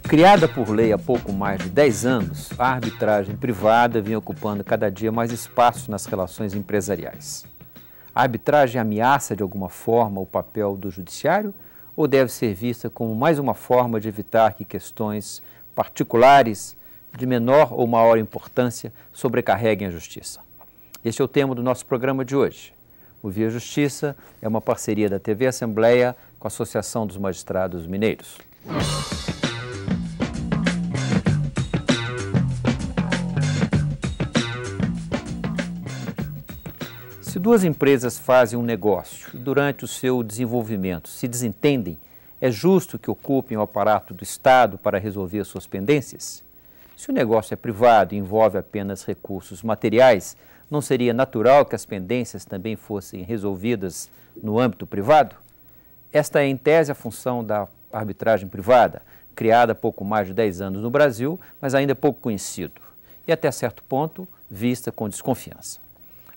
Criada por lei há pouco mais de 10 anos, a arbitragem privada vem ocupando cada dia mais espaço nas relações empresariais. A arbitragem ameaça de alguma forma o papel do judiciário ou deve ser vista como mais uma forma de evitar que questões particulares de menor ou maior importância sobrecarreguem a justiça? Este é o tema do nosso programa de hoje. O Via Justiça é uma parceria da TV Assembleia com a Associação dos Magistrados Mineiros. Se duas empresas fazem um negócio e durante o seu desenvolvimento se desentendem, é justo que ocupem o aparato do Estado para resolver suas pendências? Se o negócio é privado e envolve apenas recursos materiais, não seria natural que as pendências também fossem resolvidas no âmbito privado? Esta é, em tese, a função da arbitragem privada, criada há pouco mais de 10 anos no Brasil, mas ainda pouco conhecido e, até certo ponto, vista com desconfiança.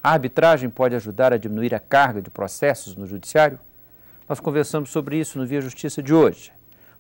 A arbitragem pode ajudar a diminuir a carga de processos no judiciário? Nós conversamos sobre isso no Via Justiça de hoje.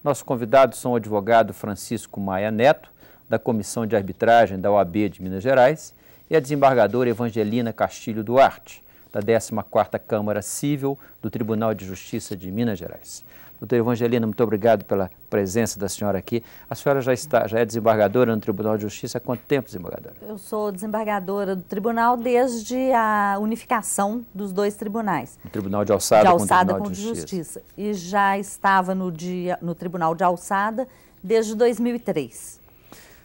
Nossos convidados são o advogado Francisco Maia Neto, da Comissão de Arbitragem da OAB de Minas Gerais, e a desembargadora Evangelina Castilho Duarte, da 14ª Câmara Civil do Tribunal de Justiça de Minas Gerais. Doutora Evangelina, muito obrigado pela presença da senhora aqui. A senhora já é desembargadora no Tribunal de Justiça há quanto tempo, desembargadora? Eu sou desembargadora do tribunal desde a unificação dos dois tribunais. O Tribunal de Alçada com o Tribunal com de Justiça. E já estava no Tribunal de Alçada desde 2003.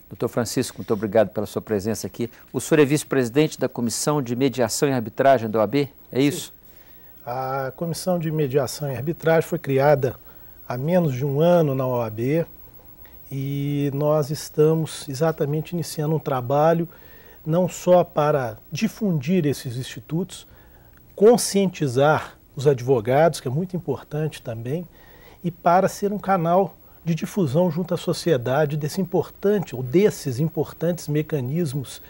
Doutor Francisco, muito obrigado pela sua presença aqui. O senhor é vice-presidente da Comissão de Mediação e Arbitragem da OAB, é isso? Sim. A Comissão de Mediação e Arbitragem foi criada há menos de um ano na OAB e nós estamos exatamente iniciando um trabalho não só para difundir esses institutos, conscientizar os advogados, que é muito importante também, e para ser um canal de difusão junto à sociedade desses importantes mecanismos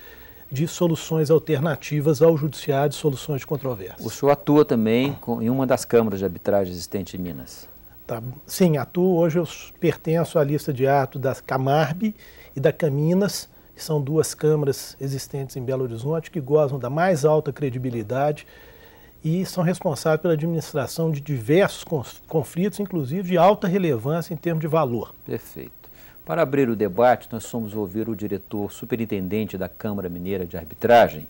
de soluções alternativas ao judiciário, soluções de controvérsia. O senhor atua também em uma das câmaras de arbitragem existentes em Minas? Tá. Sim, atuo. Hoje eu pertenço à lista de ato da Camarb e da Caminas, que são duas câmaras existentes em Belo Horizonte, que gozam da mais alta credibilidade e são responsáveis pela administração de diversos conflitos, inclusive de alta relevância em termos de valor. Perfeito. Para abrir o debate, nós fomos ouvir o diretor superintendente da Câmara Mineira de Arbitragem,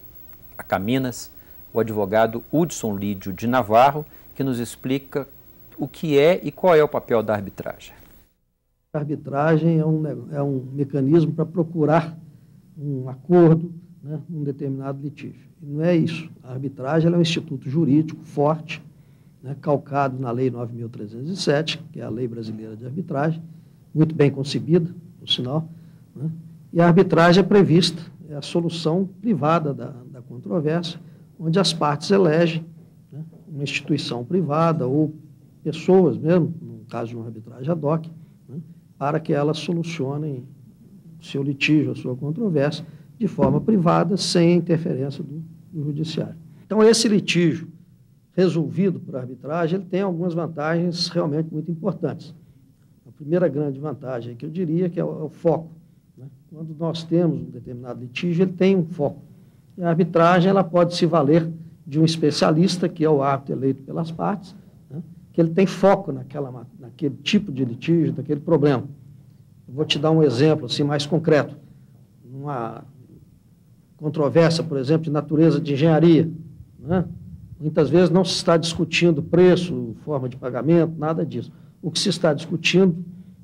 a Caminas, o advogado Hudson Lídio de Navarro, que nos explica o que é e qual é o papel da arbitragem. A arbitragem é um mecanismo para procurar um acordo, né, num determinado litígio. E não é isso. A arbitragem é um instituto jurídico forte, né, calcado na Lei 9.307, que é a Lei Brasileira de Arbitragem, muito bem concebida, por sinal, né, e a arbitragem é prevista, é a solução privada da controvérsia, onde as partes elegem, né, uma instituição privada ou pessoas mesmo, no caso de uma arbitragem ad hoc, né, para que elas solucionem o seu litígio, a sua controvérsia, de forma privada, sem a interferência do judiciário. Então, esse litígio resolvido por arbitragem, ele tem algumas vantagens realmente muito importantes. A primeira grande vantagem que eu diria que é o foco, né? Quando nós temos um determinado litígio, ele tem um foco. E a arbitragem ela pode se valer de um especialista, que é o árbitro eleito pelas partes, né? Que ele tem foco naquele tipo de litígio, naquele problema. Eu vou te dar um exemplo assim, mais concreto. Uma controvérsia, por exemplo, de natureza de engenharia, né? Muitas vezes não se está discutindo preço, forma de pagamento, nada disso. O que se está discutindo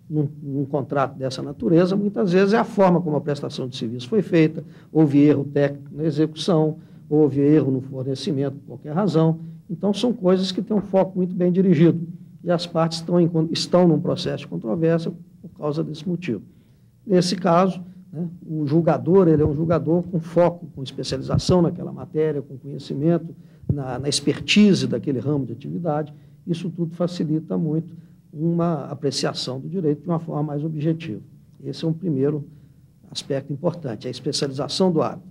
num contrato dessa natureza, muitas vezes, é a forma como a prestação de serviço foi feita, houve erro técnico na execução, houve erro no fornecimento, por qualquer razão. Então, são coisas que têm um foco muito bem dirigido, e as partes estão num processo de controvérsia por causa desse motivo. Nesse caso, né, o julgador, ele é um julgador com foco, com especialização naquela matéria, com conhecimento, na expertise daquele ramo de atividade. Isso tudo facilita muito uma apreciação do direito de uma forma mais objetiva. Esse é um primeiro aspecto importante, a especialização do árbitro.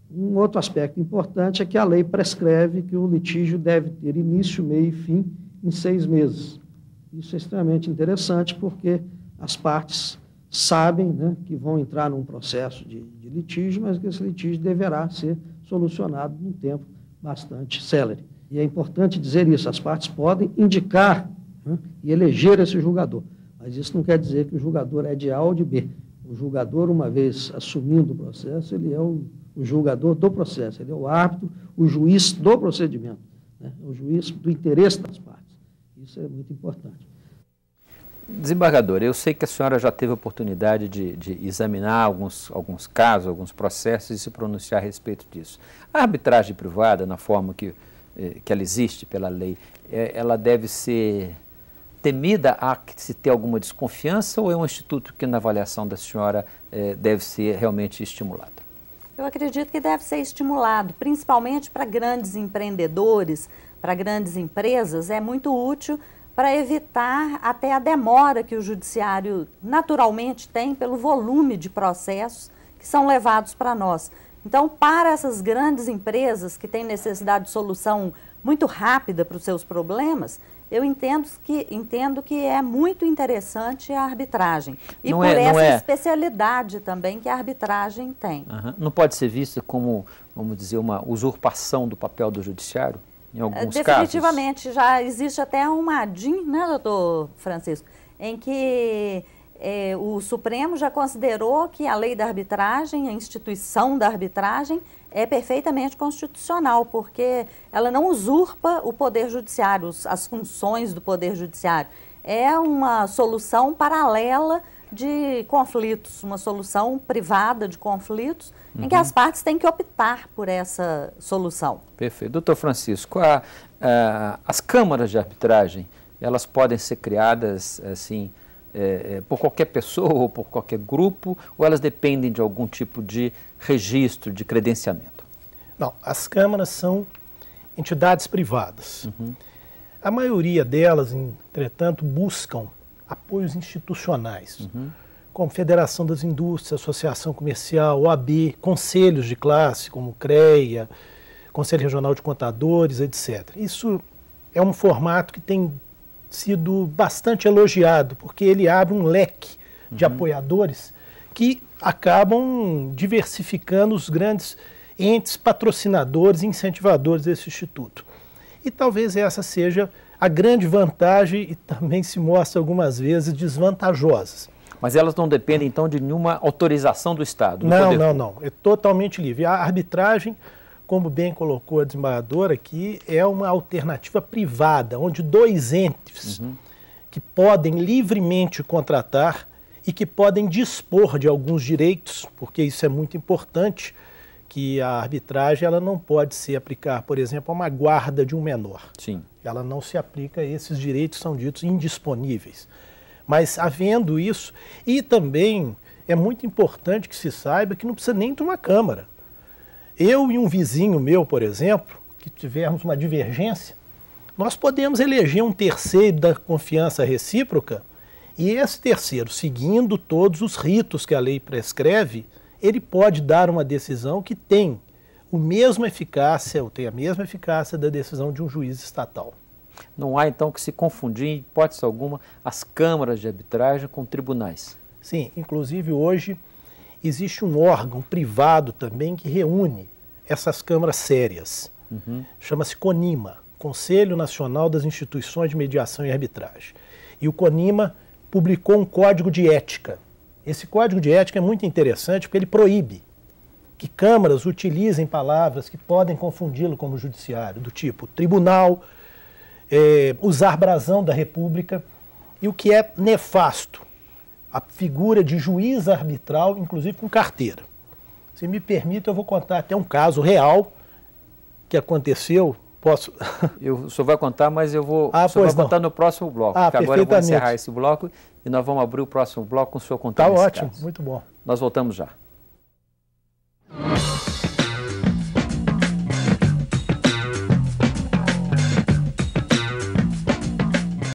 Um outro aspecto importante é que a lei prescreve que o litígio deve ter início, meio e fim em 6 meses. Isso é extremamente interessante porque as partes sabem, né, que vão entrar num processo de litígio, mas que esse litígio deverá ser solucionado num tempo bastante célere. E é importante dizer isso, as partes podem indicar, né, e eleger esse julgador, mas isso não quer dizer que o julgador é de A ou de B. O julgador, uma vez assumindo o processo, ele é o julgador do processo, ele é o árbitro, o juiz do procedimento, né, o juiz do interesse das partes. Isso é muito importante. Desembargador, eu sei que a senhora já teve a oportunidade de examinar alguns casos, alguns processos e se pronunciar a respeito disso. A arbitragem privada, na forma que ela existe pela lei, ela deve ser temida a que se ter alguma desconfiança ou é um instituto que, na avaliação da senhora, deve ser realmente estimulado? Eu acredito que deve ser estimulado, principalmente para grandes empreendedores, para grandes empresas, é muito útil para evitar até a demora que o judiciário naturalmente tem pelo volume de processos que são levados para nós. Então, para essas grandes empresas que têm necessidade de solução muito rápida para os seus problemas, eu entendo que é muito interessante a arbitragem. E por essa especialidade também que a arbitragem tem. Não pode ser vista como, vamos dizer, uma usurpação do papel do judiciário? Em alguns definitivamente, casos. já existe até uma ADIM, né, doutor Francisco, em que o Supremo já considerou que a lei da arbitragem, a instituição da arbitragem, é perfeitamente constitucional, porque ela não usurpa o Poder Judiciário, as funções do Poder Judiciário. É uma solução paralela de conflitos, uma solução privada de conflitos, em que as partes têm que optar por essa solução. Perfeito. Doutor Francisco, as câmaras de arbitragem, elas podem ser criadas assim, por qualquer pessoa ou por qualquer grupo, ou elas dependem de algum tipo de registro, de credenciamento? Não, as câmaras são entidades privadas. A maioria delas, entretanto, buscam apoios institucionais, como Federação das Indústrias, Associação Comercial, OAB, conselhos de classe, como CREA, Conselho Regional de Contadores, etc. Isso é um formato que tem sido bastante elogiado, porque ele abre um leque de apoiadores que acabam diversificando os grandes entes patrocinadores e incentivadores desse instituto. E talvez essa seja a grande vantagem e também se mostra algumas vezes desvantajosas. Mas elas não dependem, então, de nenhuma autorização do Estado? Não. É totalmente livre. A arbitragem, como bem colocou a desembargadora aqui, é uma alternativa privada, onde dois entes que podem livremente contratar e que podem dispor de alguns direitos, porque isso é muito importante, que a arbitragem ela não pode se aplicar, por exemplo, a uma guarda de um menor. Sim. Ela não se aplica, esses direitos são ditos indisponíveis. Mas havendo isso, e também é muito importante que se saiba que não precisa nem de uma Câmara. Eu e um vizinho meu, por exemplo, que tivermos uma divergência, nós podemos eleger um terceiro da confiança recíproca e esse terceiro, seguindo todos os ritos que a lei prescreve, ele pode dar uma decisão que tem a mesma eficácia da decisão de um juiz estatal. Não há, então, que se confundir, em hipótese alguma, as câmaras de arbitragem com tribunais? Sim, inclusive hoje existe um órgão privado também que reúne essas câmaras sérias. Chama-se CONIMA, Conselho Nacional das Instituições de Mediação e Arbitragem. E o CONIMA publicou um código de ética. Esse código de ética é muito interessante porque ele proíbe que câmaras utilizem palavras que podem confundi-lo como judiciário, do tipo tribunal, usar brasão da República, e o que é nefasto, a figura de juiz arbitral, inclusive com carteira. Se me permite, eu vou contar até um caso real que aconteceu. Posso? O senhor vai contar, mas o senhor vai contar no próximo bloco, porque agora eu vou encerrar esse bloco e nós vamos abrir o próximo bloco com o senhor contando esse caso. Tá ótimo, muito bom. Nós voltamos já.